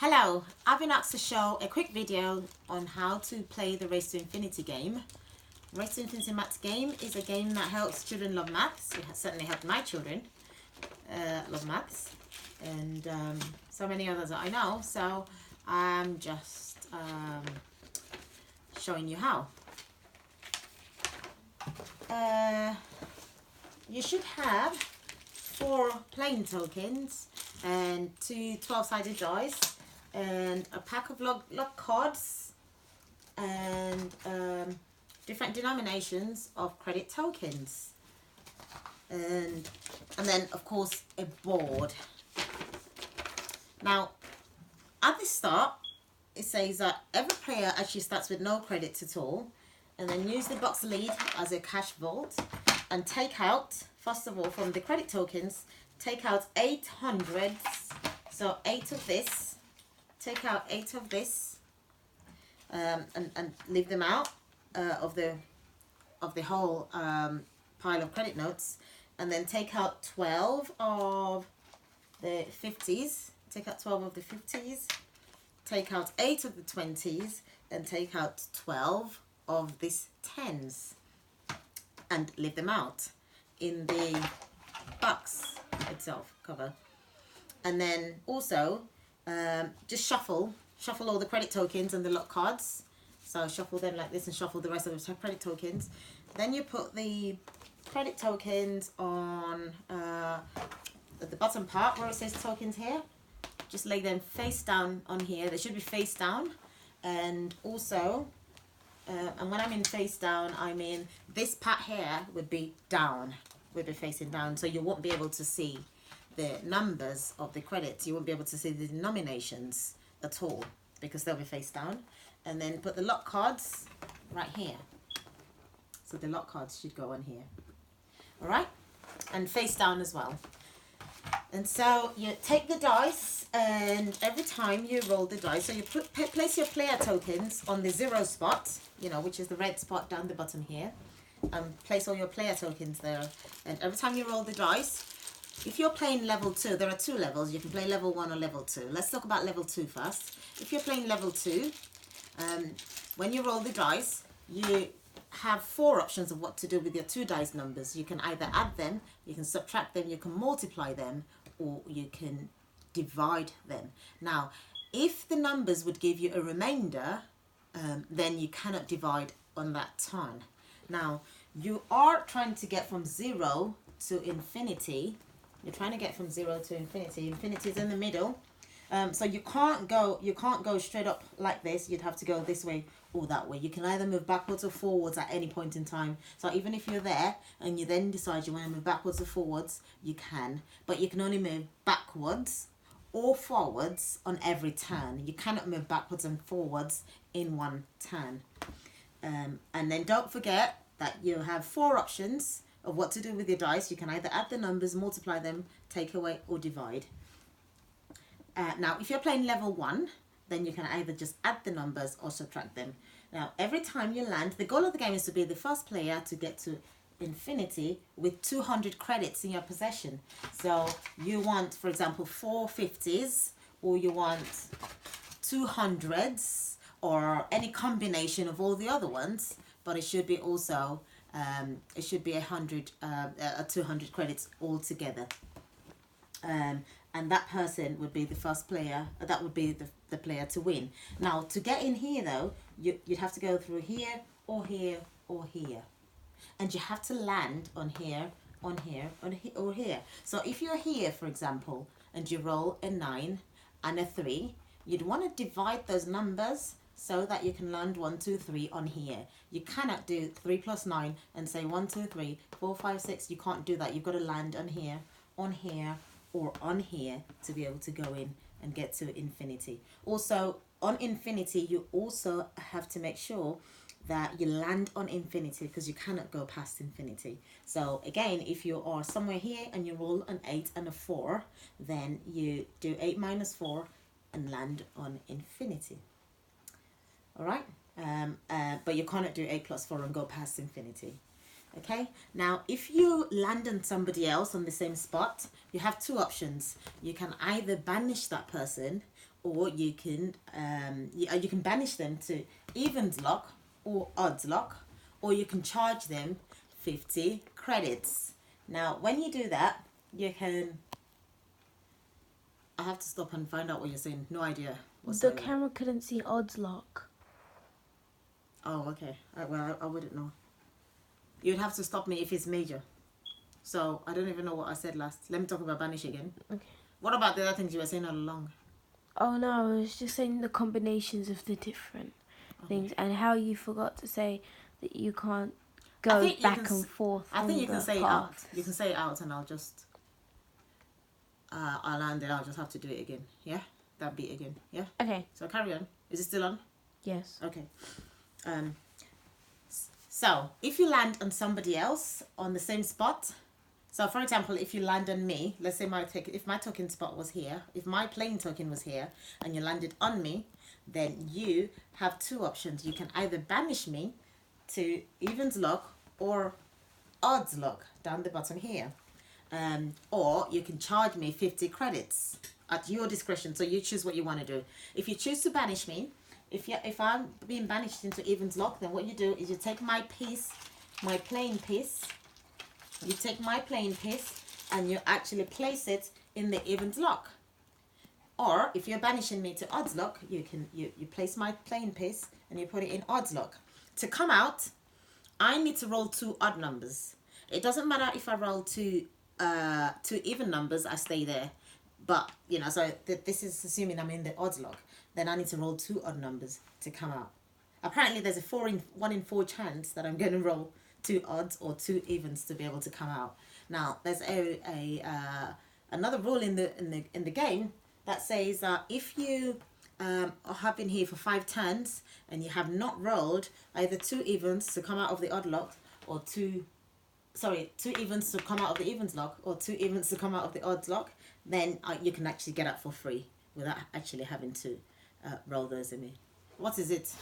Hello, I've been asked to show a quick video on how to play the Race to Infinity game. Race to Infinity maths game is a game that helps children love maths. It has certainly helped my children love maths, and so many others that I know. So I'm just showing you how. You should have 4 playing tokens and 2 12-sided dice and a pack of luck cards and different denominations of credit tokens, and then of course a board. Now at the start it says that every player actually starts with no credits at all, and then use the box lead as a cash vault and take out, first of all, from the credit tokens, take out 8 hundreds, so 8 of this, take out 8 of this, and leave them out of the whole pile of credit notes, and then take out 12 of the 50s, take out 12 of the 50s, take out 8 of the 20s, and take out 12 of these 10s, and leave them out in the box itself, cover. And then also just shuffle all the credit tokens and the luck cards. So shuffle them like this and shuffle the rest of the credit tokens. Then you put the credit tokens on at the bottom part where it says tokens here. Just lay them face down on here. They should be face down. And also, and when I mean face down, I mean this part here would be down, would be facing down, so you won't be able to see the numbers of the credits. You won't be able to see the denominations at all because they'll be face down. And then put the luck cards right here. So the luck cards should go on here. All right, and face down as well. And so you take the dice, and every time you roll the dice, so you place your player tokens on the 0 spot, you know, which is the red spot down the bottom here, and place all your player tokens there. And every time you roll the dice, if you're playing level 2, there are 2 levels. You can play level 1 or level 2. Let's talk about level 2 first. If you're playing level 2, when you roll the dice, you have 4 options of what to do with your 2 dice numbers. You can either add them, you can subtract them, you can multiply them, or you can divide them. Now, if the numbers would give you a remainder, then you cannot divide on that turn. Now, you are trying to get from 0 to infinity. You're trying to get from 0 to infinity. Infinity is in the middle. So you can't go straight up like this. You'd have to go this way or that way. You can either move backwards or forwards at any point in time. So even if you're there and you then decide you want to move backwards or forwards, you can. But you can only move backwards or forwards on every turn. You cannot move backwards and forwards in one turn. And then don't forget that you have 4 options of what to do with your dice. You can either add the numbers, multiply them, take away, or divide. Now, if you're playing level 1, then you can either just add the numbers or subtract them. Now, every time you land, the goal of the game is to be the first player to get to infinity with 200 credits in your possession. So you want, for example, 4 50s, or you want 200s, or any combination of all the other ones, but it should be also it should be 200 credits altogether. And that person would be the first player, that would be the player to win. Now, to get in here though, you'd have to go through here, or here, or here. And you have to land on here, on here, or here. So if you're here, for example, and you roll a 9 and a 3, you'd want to divide those numbers so that you can land 1, 2, 3 on here. You cannot do 3 plus 9 and say 1, 2, 3, 4, 5, 6. You can't do that. You've got to land on here, or on here to be able to go in and get to infinity. Also, on infinity, you also have to make sure that you land on infinity, because you cannot go past infinity. So again, if you are somewhere here and you roll an 8 and a 4, then you do 8 minus 4 and land on infinity. All right, but you cannot do 8 plus 4 and go past infinity. Okay, now if you land on somebody else on the same spot, you have 2 options. You can either banish that person, or you can banish them to evens lock or odds lock, or you can charge them 50 credits. Now, when you do that, you can. I have to stop and find out what you're saying. No idea whatsoever. The camera couldn't see odds lock. Oh, okay. Well, I wouldn't know. You'd have to stop me if it's major. So I don't even know what I said last. Let me talk about banish again. Okay. What about the other things you were saying all along? Oh no, I was just saying the combinations of the different things, and how you forgot to say that you can't go back and forth. I think you can say it out. paths. You can say it out, and I'll just I'll land it. I'll just have to do it again. Yeah, that beat again. Yeah. Okay. So carry on. Is it still on? Yes. Okay. So if you land on somebody else on the same spot, so for example, if you land on me, let's say if my token spot was here, if my playing token was here, and you landed on me, then you have two options. You can either banish me to evens lock or odds lock down the bottom here, or you can charge me 50 credits at your discretion. So you choose what you want to do. If you choose to banish me, if I'm being banished into evens lock, then what you do is you take my piece, my playing piece. You take my playing piece and you actually place it in the evens lock. Or if you're banishing me to odds lock, you place my playing piece and you put it in odds lock. To come out, I need to roll 2 odd numbers. It doesn't matter if I roll 2 even numbers, I stay there. But, you know, so this is assuming I'm in the odds lock. Then I need to roll 2 odd numbers to come out. Apparently there's a 1 in 4 chance that I'm going to roll 2 odds or 2 evens to be able to come out. Now there's another rule in the game that says that if you have been here for 5 turns and you have not rolled either 2 evens to come out of the odd lock or 2 evens to come out of the evens lock or 2 evens to come out of the odds lock, then you can actually get out for free without actually having to roll those in me. What is it?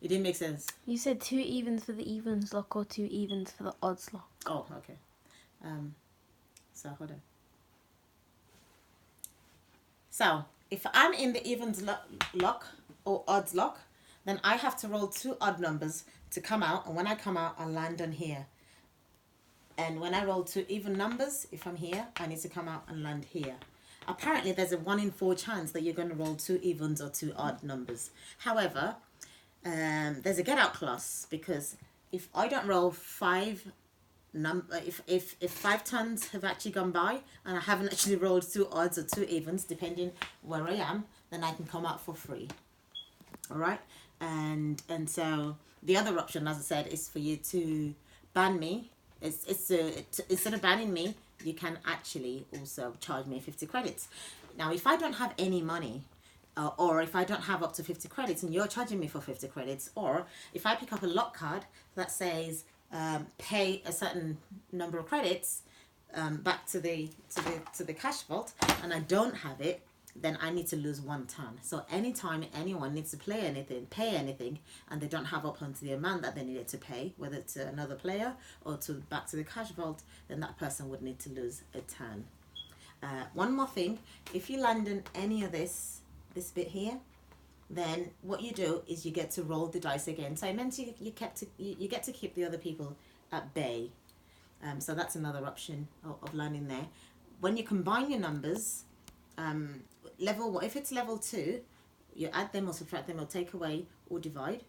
It didn't make sense. You said 2 evens for the evens lock or 2 evens for the odds lock. Oh, okay. So hold on. So if I'm in the evens lock or odds lock, then I have to roll 2 odd numbers to come out, and when I come out, I land on here. And when I roll 2 even numbers, if I'm here, I need to come out and land here. Apparently, there's a 1 in 4 chance that you're going to roll 2 evens or 2 odd numbers. However, there's a get out clause, because if I don't roll 5 if 5 turns have actually gone by and I haven't actually rolled 2 odds or 2 evens, depending where I am, then I can come out for free. All right, and so the other option, as I said, is for you to ban me. Instead of banning me, you can actually also charge me 50 credits. Now, if I don't have any money, or if I don't have up to 50 credits and you're charging me for 50 credits, or if I pick up a lock card that says pay a certain number of credits back to the cash vault, and I don't have it, then I need to lose 1 turn. So anytime anyone needs to pay anything, and they don't have up onto the amount that they needed to pay, whether to another player or back to the cash vault, then that person would need to lose a turn. One more thing, if you land in any of this bit here, then what you do is you get to roll the dice again. So I meant you get to keep the other people at bay. So that's another option of landing there. When you combine your numbers, if it's level 2, you add them or subtract them or take away or divide.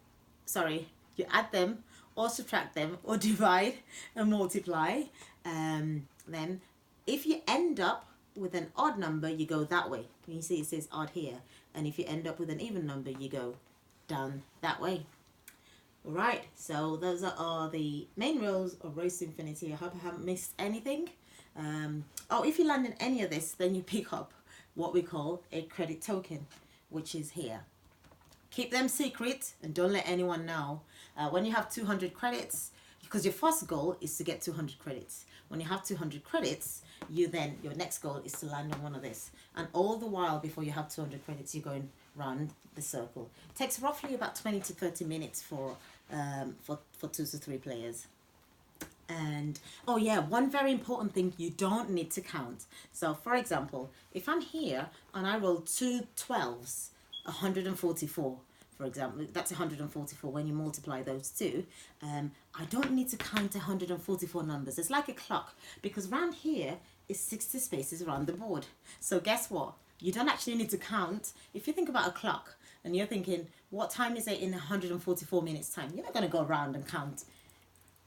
Sorry, you add them or subtract them or divide and multiply. Then if you end up with an odd number, you go that way. You see it says odd here. And if you end up with an even number, you go down that way. All right, so those are the main rules of Race to Infinity. I hope I haven't missed anything. If you land in any of this, then you pick up what we call a credit token, which is here. Keep them secret and don't let anyone know. When you have 200 credits, because your first goal is to get 200 credits. When you have 200 credits, your next goal is to land on one of this. And all the while, before you have 200 credits, you're going round the circle. It takes roughly about 20 to 30 minutes for 2 to 3 players. And oh yeah, one very important thing, you don't need to count. So for example, if I'm here and I roll 2 12s, 144, for example, that's 144 when you multiply those two. I don't need to count 144 numbers. It's like a clock, because around here is 60 spaces around the board. So guess what? You don't actually need to count. If you think about a clock and you're thinking, what time is it in 144 minutes time? You're not going to go around and count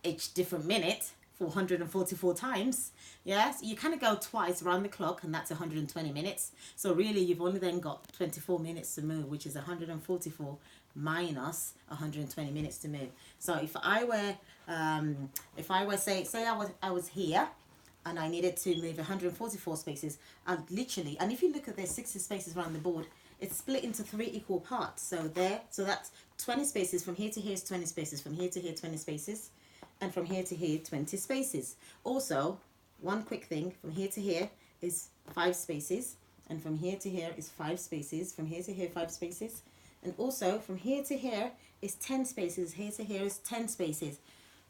each different minute 444 times. Yes, you kind of go twice around the clock, and that's 120 minutes. So really you've only then got 24 minutes to move, which is 144 minus 120 minutes to move. So if I were say I was here and I needed to move 144 spaces, I'd literally, and if you look at there's 60 spaces around the board, it's split into 3 equal parts. So that's 20 spaces. From here to here is 20 spaces. From here to here, 20 spaces. And from here to here, 20 spaces. Also, one quick thing, from here to here is 5 spaces. And from here to here is 5 spaces. From here to here, 5 spaces. And also, from here to here is 10 spaces. Here to here is 10 spaces.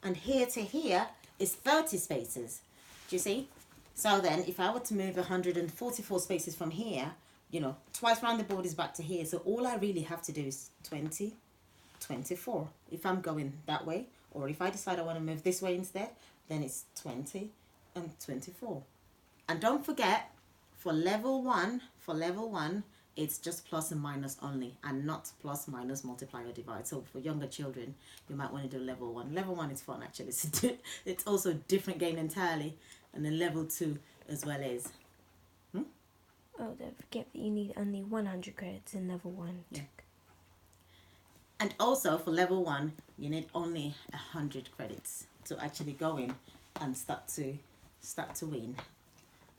And here to here is 30 spaces. Do you see? So then, if I were to move 144 spaces from here, twice around the board is back to here. So all I really have to do is 20, 24. If I'm going that way, or if I decide I want to move this way instead, then it's 20 and 24. And don't forget, for level one, it's just plus and minus only, and not plus, minus, multiply, or divide. So for younger children, you might want to do level 1. Level 1 is fun, actually. It's also a different game entirely. And then level 2 as well is. Oh, don't forget that you need only 100 credits in level 1. Yeah. And also for level 1, you need only 100 credits to actually go in and start to win.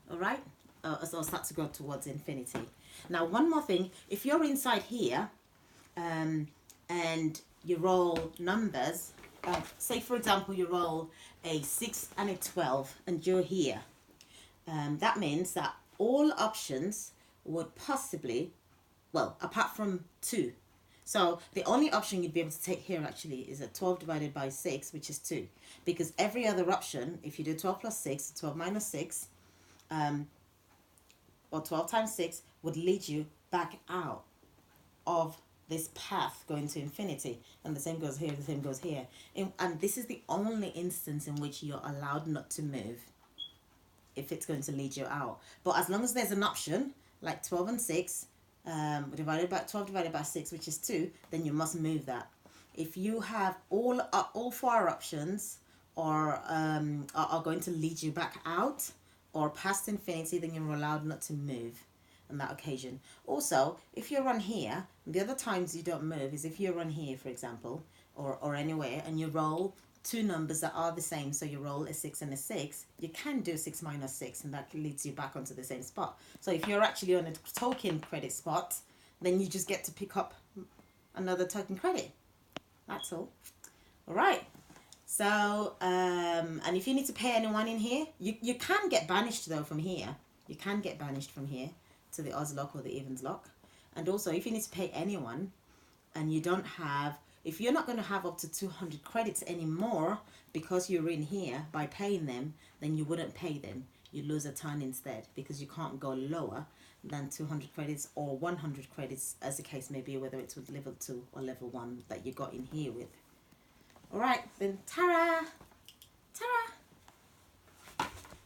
All right? So start to go towards infinity. Now, one more thing. If you're inside here and you roll numbers, say for example you roll a 6 and a 12 and you're here, that means that all options would possibly, well, apart from 2. So the only option you'd be able to take here actually is a 12 divided by 6, which is 2. Because every other option, if you do 12 plus 6, 12 minus 6, or 12 times 6, would lead you back out of this path going to infinity. And the same goes here, the same goes here. And this is the only instance in which you're allowed not to move if it's going to lead you out. But as long as there's an option, like 12 and 6, 12 divided by 6, which is 2, then you must move that. If you have all 4 options are going to lead you back out or past infinity, then you're allowed not to move on that occasion. Also, if you're on here, the other times you don't move is if you're on here, for example, or anywhere, and you roll 2 numbers that are the same, so you roll a 6 and a 6, you can do 6 minus 6, and that leads you back onto the same spot. So if you're actually on a token credit spot, then you just get to pick up another token credit. That's all. All right. So, and if you need to pay anyone in here, you can get banished though from here. You can get banished from here to the odds lock or the evens lock. And also, if you need to pay anyone and you don't have, if you're not going to have up to 200 credits anymore because you're in here by paying them, then you wouldn't pay them. You lose a ton instead because you can't go lower than 200 credits or 100 credits, as the case may be, whether it's with level 2 or level 1 that you got in here with. All right, then, ta-ra!